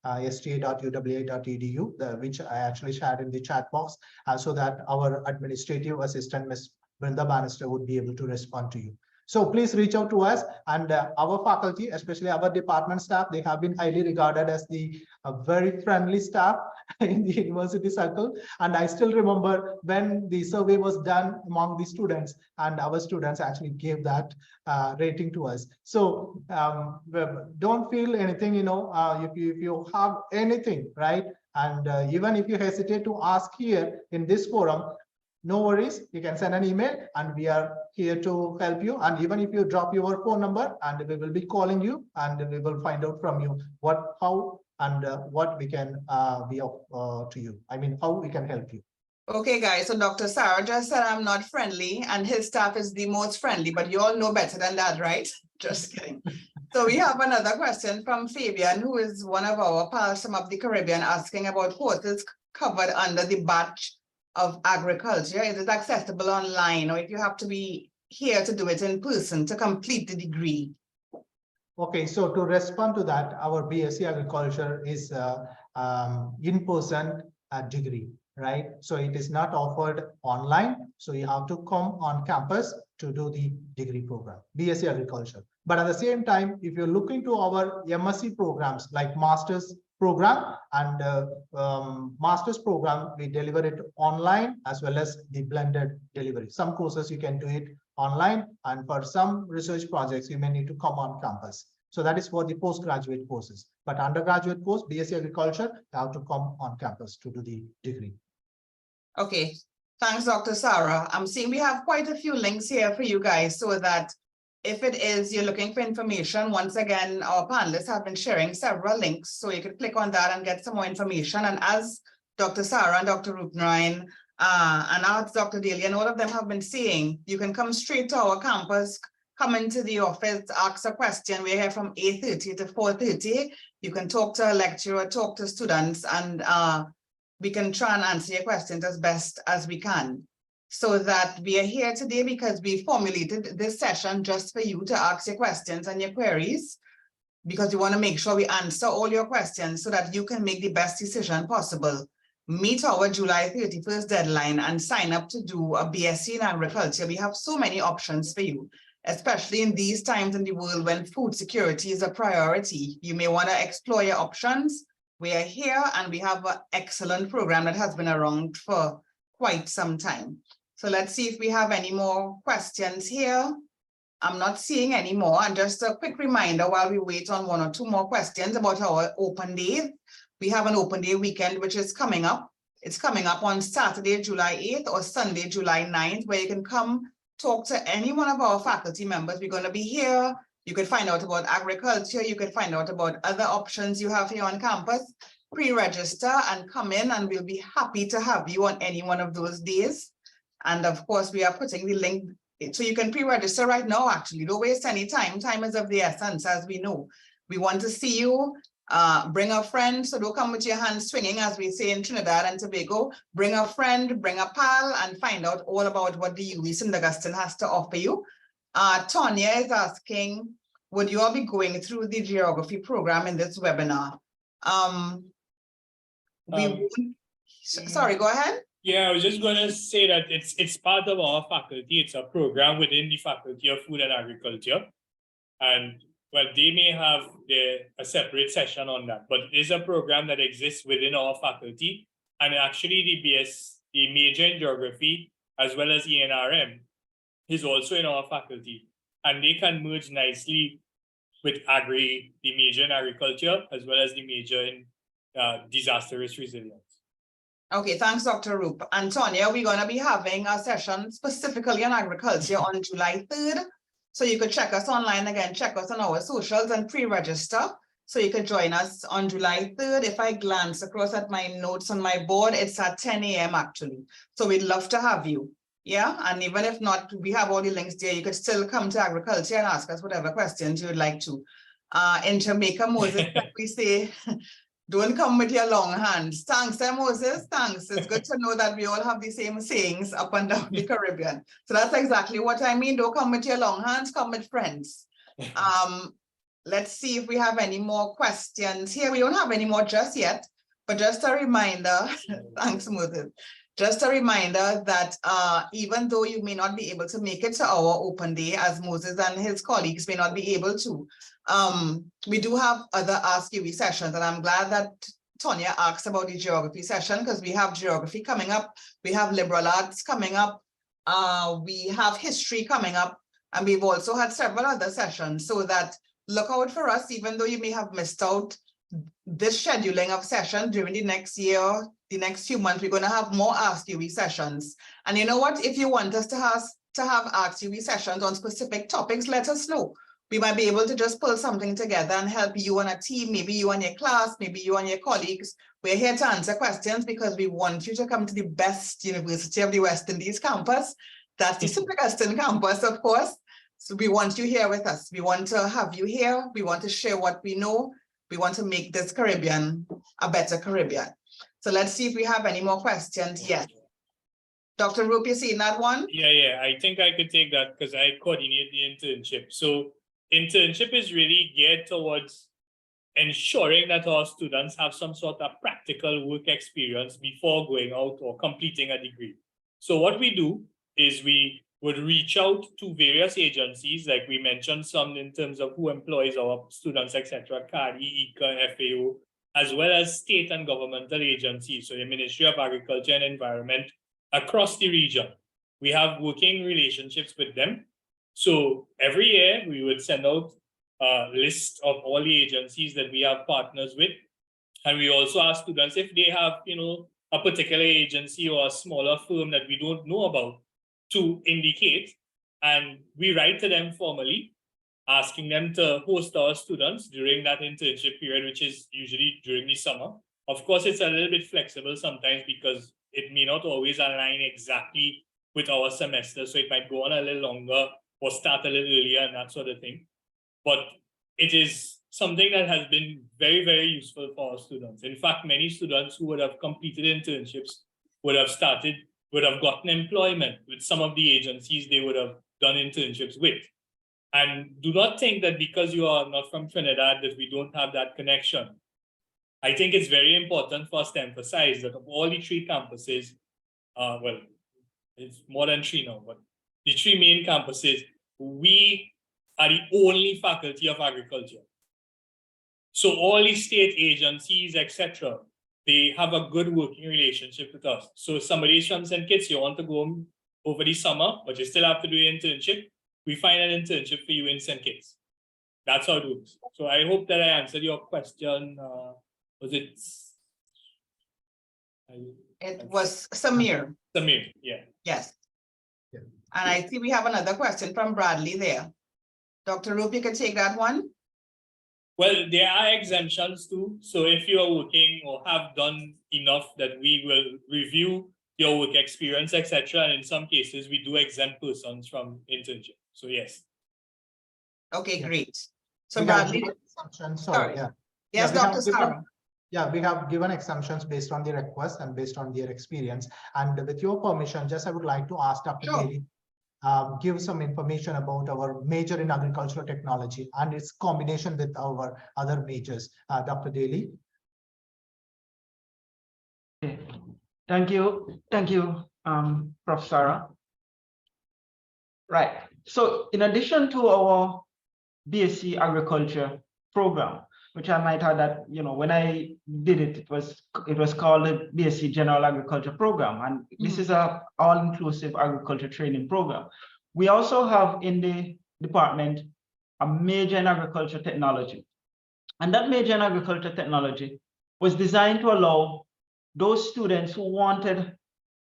sta.uwi.edu, which I actually shared in the chat box, so that our administrative assistant, Ms. Brenda Bannister, would be able to respond to you. So please reach out to us, and our faculty, especially our department staff, they have been highly regarded as the very friendly staff in the university circle. And I still remember when the survey was done among the students, and our students actually gave that rating to us. So don't feel anything, if you have anything, right? And even if you hesitate to ask here in this forum, no worries, you can send an email and we are here to help you. And even if you drop your phone number, and we will be calling you, and we will find out from you how and what we can be of to you. I mean, how we can help you. Okay, guys, so Dr. Sarah just said I'm not friendly and his staff is the most friendly, but you all know better than that, right? Just kidding. So we have another question from Fabian, who is one of our pals from up the Caribbean, asking about courses covered under the batch of agriculture. Is it accessible online, or if you have to be here to do it in person to complete the degree? Okay, so to respond to that, our BSc Agriculture is in-person degree, right? So it is not offered online. So you have to come on campus to do the degree program, BSc Agriculture. But at the same time, if you're looking to our MSc programs like Master's program and Master's program, we deliver it online as well as the blended delivery. Some courses you can do it online, and for some research projects, you may need to come on campus. So that is for the postgraduate courses. But undergraduate course, BSc Agriculture, you have to come on campus to do the degree. Okay, thanks, Dr. Sarah. I'm seeing we have quite a few links here for you guys, so that if it is you're looking for information, once again, our panelists have been sharing several links, so you can click on that and get some more information. And as Dr. Sarah and Dr. Rupnarayan and as Dr. Daly and all of them have been saying, you can come straight to our campus, come into the office, ask a question. We're here from 8:30 to 4:30. You can talk to a lecturer, talk to students, and we can try and answer your questions as best as we can. So that we are here today because we formulated this session just for you to ask your questions and your queries, because we want to make sure we answer all your questions so that you can make the best decision possible. Meet our July 31st deadline and sign up to do a BSc in Agriculture. We have so many options for you, especially in these times in the world when food security is a priority. You may want to explore your options. We are here and we have an excellent program that has been around for quite some time. So let's see if we have any more questions here. I'm not seeing any more. And just a quick reminder while we wait on one or two more questions about our open days. We have an open day weekend, which is coming up. It's coming up on Saturday, July 8th or Sunday, July 9th, where you can come talk to any one of our faculty members. We're going to be here. You can find out about agriculture. You can find out about other options you have here on campus. Pre-register and come in, and we'll be happy to have you on any one of those days. And of course, we are putting the link, so you can pre-register right now, actually. Don't waste any time. Time is of the essence, as we know. We want to see you. Bring a friend, so don't come with your hands swinging, as we say in Trinidad and Tobago. Bring a friend, bring a pal, and find out all about what the UWI St. Augustine has to offer you. Tonya is asking, would you all be going through the geography program in this webinar? Sorry, go ahead. Yeah, I was just going to say that it's part of our faculty. It's a program within the Faculty of Food and Agriculture. And well, they may have a separate session on that, but it is a program that exists within our faculty. And actually the major in geography, as well as ENRM, is also in our faculty. And they can merge nicely with the major in agriculture, as well as the major in disaster risk resilience. Okay, thanks, Dr. Roop. And Tonya, we're going to be having a session specifically on agriculture on July 3rd. So you could check us online again, check us on our socials and pre-register. So you can join us on July 3rd. If I glance across at my notes on my board, it's at 10 a.m. actually. So we'd love to have you. Yeah, and even if not, we have all the links there. You could still come to agriculture and ask us whatever questions you would like to. In Jamaica, Moses, we say, don't come with your long hands. Thanks, Moses. Thanks. It's good to know that we all have the same sayings up and down the Caribbean. So that's exactly what I mean. Don't come with your long hands, come with friends. Let's see if we have any more questions here. We don't have any more just yet, but just a reminder, thanks, Moses. Just a reminder that even though you may not be able to make it to our open day, as Moses and his colleagues may not be able to, we do have other Ask UWI sessions, and I'm glad that Tonya asked about the geography session, because we have geography coming up, we have liberal arts coming up, we have history coming up, and we've also had several other sessions, so that look out for us, even though you may have missed out this scheduling of session during the next year, the next few months. We're going to have more Ask UWI sessions. And you know what? If you want us to have Ask UWI sessions on specific topics, let us know. We might be able to just pull something together and help you on a team, maybe you and your class, maybe you and your colleagues. We're here to answer questions because we want you to come to the best University of the West Indies campus. That's the St. Augustine campus, of course. So we want you here with us. We want to have you here. We want to share what we know. We want to make this Caribbean a better Caribbean. So let's see if we have any more questions. Yes. Dr. Rup, you seeing that one? Yeah, I think I could take that because I coordinate the internship. So internship is really geared towards ensuring that our students have some sort of practical work experience before going out or completing a degree. So what we do is we would reach out to various agencies, like we mentioned some in terms of who employs our students, etc., CARI, ICA, FAO, as well as state and governmental agencies, so the Ministry of Agriculture and Environment across the region. We have working relationships with them. So every year we would send out a list of all the agencies that we have partners with. And we also ask students if they have, a particular agency or a smaller firm that we don't know about to indicate. And we write to them formally, asking them to host our students during that internship period, which is usually during the summer. Of course, it's a little bit flexible sometimes because it may not always align exactly with our semester. So it might go on a little longer or start a little earlier and that sort of thing. But it is something that has been very, very useful for our students. In fact, many students who would have completed internships would have gotten employment with some of the agencies they would have done internships with. And do not think that because you are not from Trinidad that we don't have that connection. I think it's very important for us to emphasize that of all the 3 campuses, well, it's more than 3 now, but the 3 main campuses, we are the only faculty of agriculture. So all the state agencies, etc., they have a good working relationship with us. So if somebody is from St. Kitts, you want to go over the summer, but you still have to do your internship, we find an internship for you in St. Kitts. That's how it works. So I hope that I answered your question. Was it? It was Samir. Samir, yeah. Yes. Yeah. And I see we have another question from Bradley there. Dr. Rup, you can take that one. Well, there are exemptions too. So if you are working or have done enough that we will review your work experience, etc. And in some cases, we do exempt persons from internship. So yes. Okay, Yeah. great. So We have Bradley, given exemptions, sorry. yeah. Yes, Yeah, we have Dr. given- Sarah. Yeah, we have given exemptions based on the request and based on their experience. And with your permission, I would like to ask Dr. Sure. Daly, give some information about our major in agricultural technology and its combination with our other majors. Dr. Daly. Okay. Thank you, Prof. Sarah. Right. So in addition to our BSc Agriculture program, which I might add that, when I did it, it was called the BSc General Agriculture Program. And this is a all-inclusive agriculture training program. We also have in the department a major in agriculture technology. And that major in agriculture technology was designed to allow those students who wanted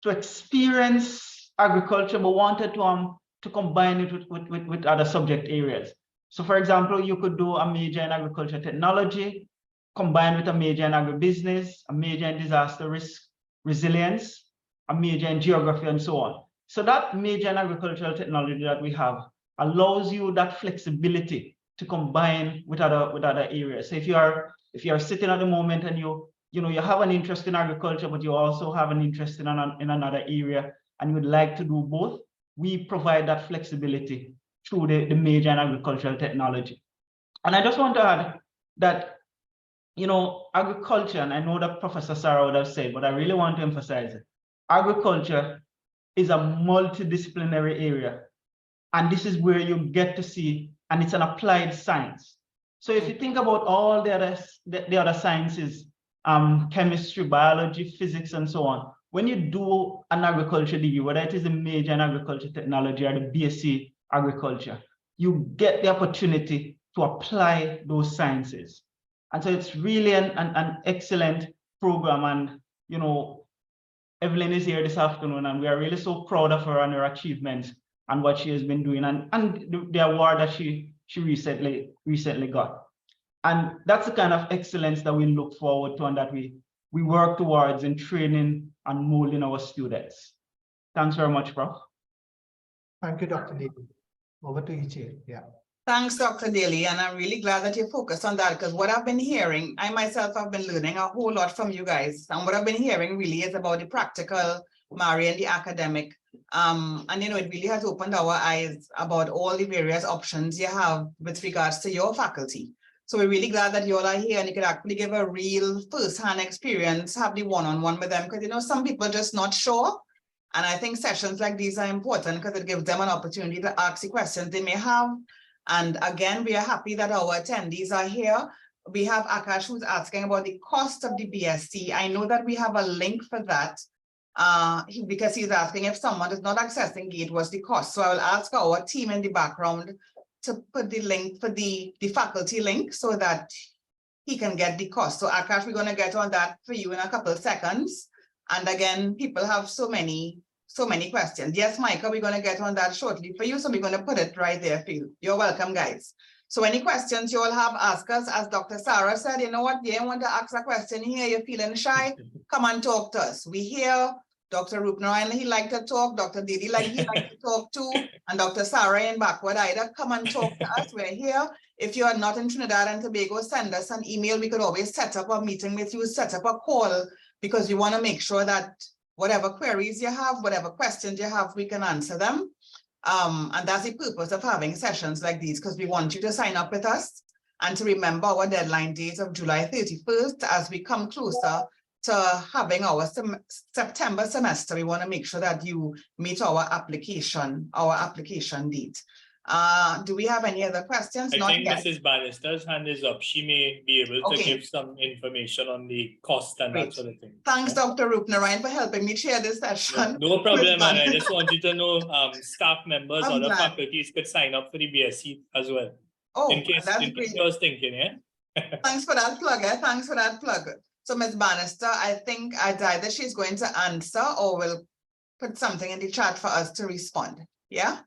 to experience agriculture, but wanted to combine it with other subject areas. So for example, you could do a major in agriculture technology, combined with a major in agribusiness, a major in disaster risk resilience, a major in geography, and so on. So that major in agricultural technology that we have allows you that flexibility to combine with other areas. So if you are sitting at the moment and you have an interest in agriculture, but you also have an interest in another area, and you would like to do both, we provide that flexibility through the major in agricultural technology. And I just want to add that, agriculture, and I know that Professor Sarah would have said, but I really want to emphasize it. Agriculture is a multidisciplinary area. And this is where you get to see, and it's an applied science. So if you think about all the other sciences, chemistry, biology, physics, and so on, when you do an agriculture degree, whether it is a major in agriculture technology or the BSc agriculture, you get the opportunity to apply those sciences. And so it's really an excellent program. And, Evelyn is here this afternoon, and we are really so proud of her and her achievements and what she has been doing, and the award that she recently got. And that's the kind of excellence that we look forward to and that we work towards in training and molding our students. Thanks very much, Prof. Thank you, Dr. Daly. Over to you, Chair. Yeah. Thanks, Dr. Daly, and I'm really glad that you focused on that, because what I've been hearing, I myself have been learning a whole lot from you guys. And what I've been hearing really is about the practical, marrying the academic. And it really has opened our eyes about all the various options you have with regards to your faculty. So we're really glad that you all are here and you can actually give a real first-hand experience, have the one-on-one with them, because some people are just not sure. And I think sessions like these are important because it gives them an opportunity to ask the questions they may have. And again, we are happy that our attendees are here. We have Akash who's asking about the cost of the BSc. I know that we have a link for that because he's asking if someone is not accessing GATE, what's the cost? So I will ask our team in the background to put the link for the faculty link so that he can get the cost. So Akash, we're going to get on that for you in a couple of seconds. And again, people have so many questions. Yes, Micah, we're going to get on that shortly for you. So we're going to put it right there for you. You're welcome, guys. So any questions you all have, ask us. As Dr. Sarah said, you know what? You want to ask a question here, you're feeling shy, come and talk to us. We here. Dr. Rupnarayan, he liked to talk. Dr. Didi, he liked to talk too. And Dr. Sarah in backward either, come and talk to us. We're here. If you are not in Trinidad and Tobago, send us an email. We could always set up a meeting with you, set up a call, because we want to make sure that whatever queries you have, whatever questions you have, we can answer them. And that's the purpose of having sessions like these, because we want you to sign up with us and to remember our deadline date of July 31st as we come closer to having our September semester. We want to make sure that you meet our application date. Do we have any other questions? I Not think yet. Mrs. Bannister's hand is up. She may be able to give some information on the cost and Great. that sort of thing. Thanks, Dr. Rupnarayan, for helping me chair this session. No problem, and I just want you to know staff members, I'm other glad. faculties could sign up for the BSc as well. Oh, in case that's you great. was thinking, yeah? Thanks for that plug. Thanks for that plug. So Ms. Bannister, I think either she's going to answer or will put something in the chat for us to respond. Yeah?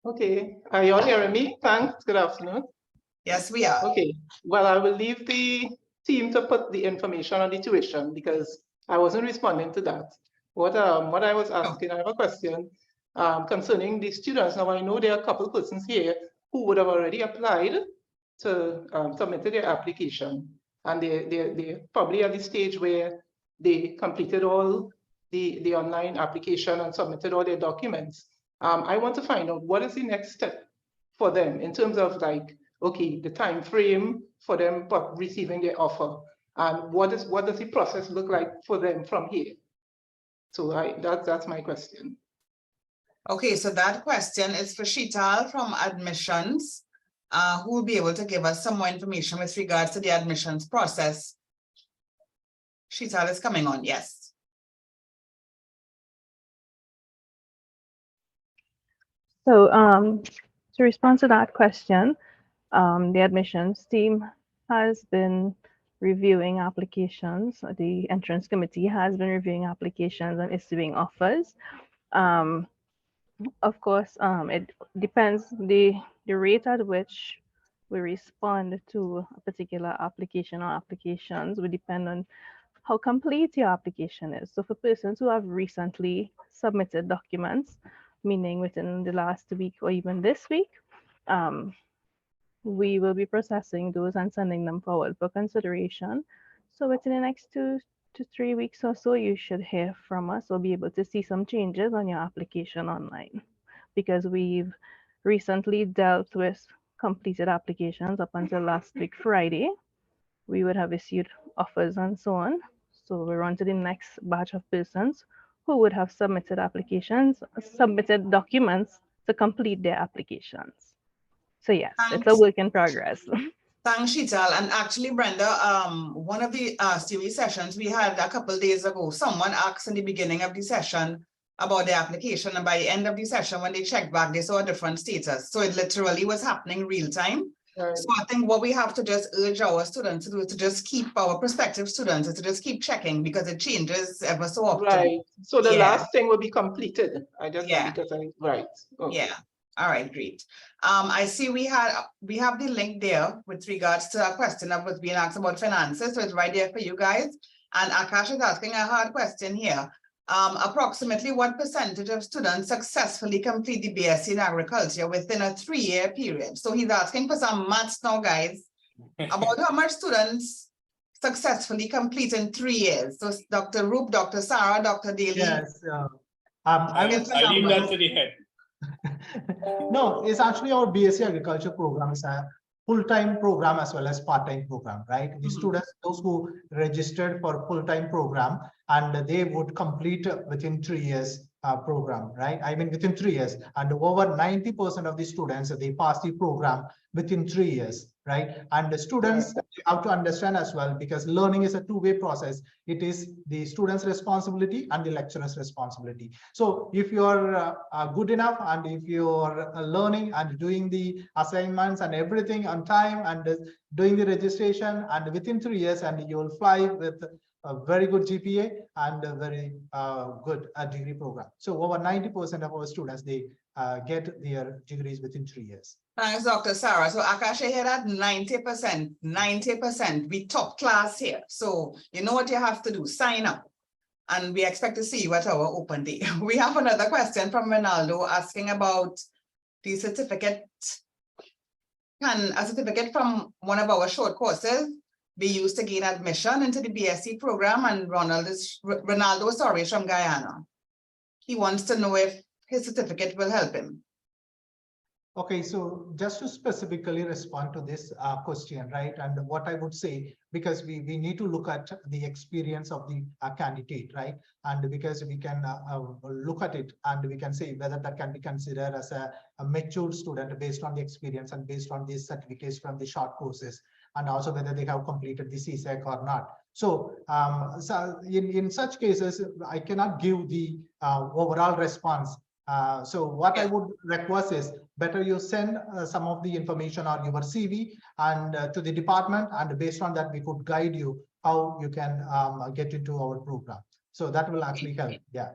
Okay, are you all hearing me? Thanks, good afternoon. Yes, we are. Okay, well, I will leave the team to put the information on the tuition because I wasn't responding to that. What I was asking, I have a question concerning the students. Now, I know there are a couple of persons here who would have already applied to submitted their application, and they probably at the stage where they completed all the online application and submitted all their documents. I want to find out what is the next step for them in terms of like, okay, the time frame for them receiving their offer, and what does the process look like for them from here? So that's my question. Okay, so that question is for Sheetal from admissions, who will be able to give us some more information with regards to the admissions process. Sheetal is coming on, yes. So to respond to that question, the admissions team has been reviewing applications. The entrance committee has been reviewing applications and issuing offers. Of course, it depends the rate at which we respond to a particular application or applications would depend on how complete your application is. So for persons who have recently submitted documents, meaning within the last week or even this week, we will be processing those and sending them forward for consideration. So within the next 2 to 3 weeks or so, you should hear from us or be able to see some changes on your application online, because we've recently dealt with completed applications up until last week, Friday. We would have issued offers and so on. So we're on to the next batch of persons who would have submitted applications, submitted documents to complete their applications. So yes, it's a Thanks. work in progress. Thanks, Sheetal. And actually, Brenda, one of the series sessions we had a couple of days ago, someone asked in the beginning of the session about the application, and by the end of the session, when they checked back, they saw a different status. So it literally was happening real time. Right. So I think what we have to just urge our students to do is to just keep our prospective students is to just keep checking, because it changes ever so often. Right. So the Yeah. last thing will be completed. I just, Yeah. because I, right. Okay. Yeah. All right, great. I see we have the link there with regards to a question that was being asked about finances. So it's right there for you guys. And Akash is asking a hard question here. Approximately what percentage of students successfully complete the BSc in agriculture within a 3-year period? So he's asking for some maths now, guys, about how much students successfully complete in 3 years. So Dr. Roop, Dr. Sarah, Dr. Daly. Yes. I would Yes, I leave that to the head. No, it's actually our BSc Agriculture program is a full-time program as well as part-time program, right? The students, those who registered for full-time program, and they would complete within 3 years program, right? I mean, within 3 years, and over 90% of the students, they pass the program within 3 years, right? And the students have to understand as well, because learning is a two-way process. It is the student's responsibility and the lecturer's responsibility. So if you're good enough, and if you're learning and doing the assignments and everything on time and doing the registration, and within 3 years, and you will fly with a very good GPA and a very good degree program. So over 90% of our students, they get their degrees within 3 years. Thanks, Dr. Sarah. So Akash, I hear that 90%, 90%, we top class here. So you know what you have to do, sign up. And we expect to see you at our open day. We have another question from Ronaldo asking about the certificate. Can a certificate from one of our short courses be used to gain admission into the BSc program? And Ronaldo, sorry, from Guyana. He wants to know if his certificate will help him. Okay, so just to specifically respond to this question, right? And what I would say, because we need to look at the experience of the candidate, right? And because we can look at it and we can say whether that can be considered as a mature student based on the experience and based on these certificates from the short courses, and also whether they have completed the CSEC or not. So, in such cases, I cannot give the overall response. So what I would request is better you send some of the information or your CV and to the department, and based on that we could guide you how you can get into our program. So that will actually help. Yeah.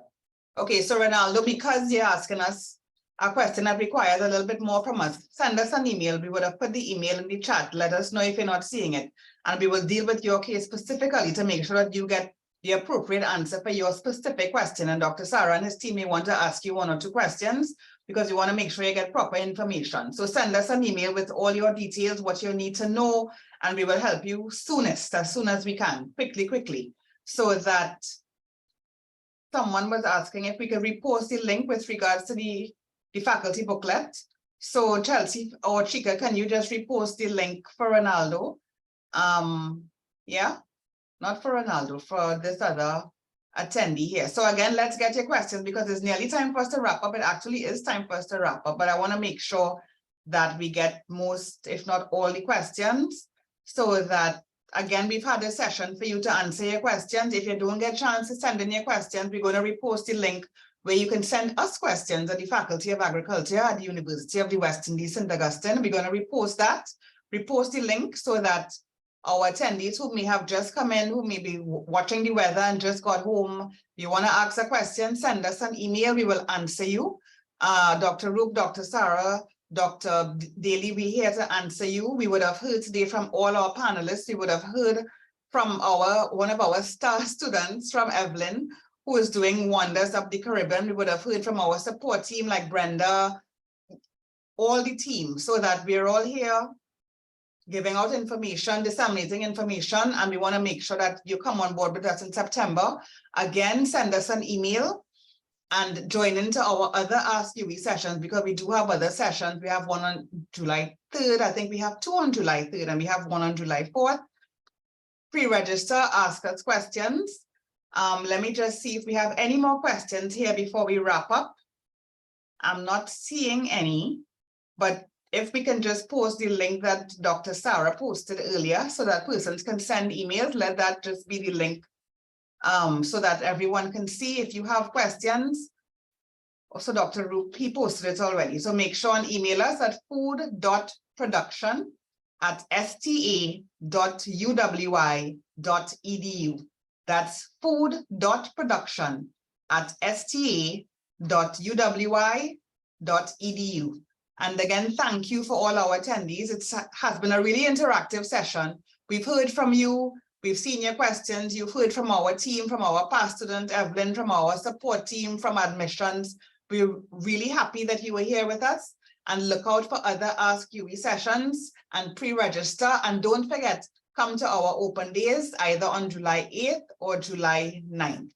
Okay, so Ronaldo, because you're asking us a question that requires a little bit more from us, send us an email. We would have put the email in the chat. Let us know if you're not seeing it, and we will deal with your case specifically to make sure that you get the appropriate answer for your specific question. And Dr. Sarah and his team may want to ask you 1 or 2 questions, because you want to make sure you get proper information. So send us an email with all your details, what you need to know, and we will help you soonest, as soon as we can, quickly, so that someone was asking if we could repost the link with regards to the faculty booklet. So Chelsea or Chika, can you just repost the link for Ronaldo? Yeah. Not for Ronaldo, for this other attendee here. So again, let's get your questions, because it's nearly time for us to wrap up. It actually is time for us to wrap up, but I want to make sure that we get most, if not all, the questions, so that, again, we've had a session for you to answer your questions. If you don't get a chance to send in your questions, we're going to repost the link where you can send us questions at the Faculty of Agriculture at the University of the West Indies, St. Augustine. We're going to repost the link, so that our attendees who may have just come in, who may be watching the weather and just got home, you want to ask a question, send us an email, we will answer you. Dr. Roop, Dr. Sarah, Dr. Daly, we're here to answer you. We would have heard today from all our panelists. We would have heard from one of our star students, from Evelyn, who is doing wonders up the Caribbean. We would have heard from our support team like Brenda, all the team, so that we're all here giving out information, disseminating information, and we want to make sure that you come on board with us in September. Again, send us an email and join into our other Ask UWI sessions, because we do have other sessions. We have one on July 3rd. I think we have 2 on July 3rd, and we have one on July 4th. Pre-register, ask us questions. Let me just see if we have any more questions here before we wrap up. I'm not seeing any, but if we can just post the link that Dr. Sarah posted earlier so that persons can send emails, let that just be the link so that everyone can see if you have questions. Also, Dr. Roop, he posted it already. So make sure and email us at food.production@sta.uwi.edu. That's food.production@sta.uwi.edu. And again, thank you for all our attendees. It has been a really interactive session. We've heard from you. We've seen your questions. You've heard from our team, from our past student, Evelyn, from our support team, from admissions. We're really happy that you were here with us, and look out for other Ask UWI sessions and pre-register. And don't forget, come to our open days either on July 8th or July 9th.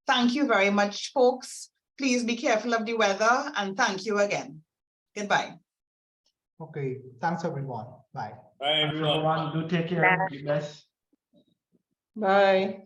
Thank you very much, folks. Please be careful of the weather, and thank you again. Goodbye. Okay, thanks everyone. Bye. Bye, everyone. Everyone, do take care. Be blessed. Bye.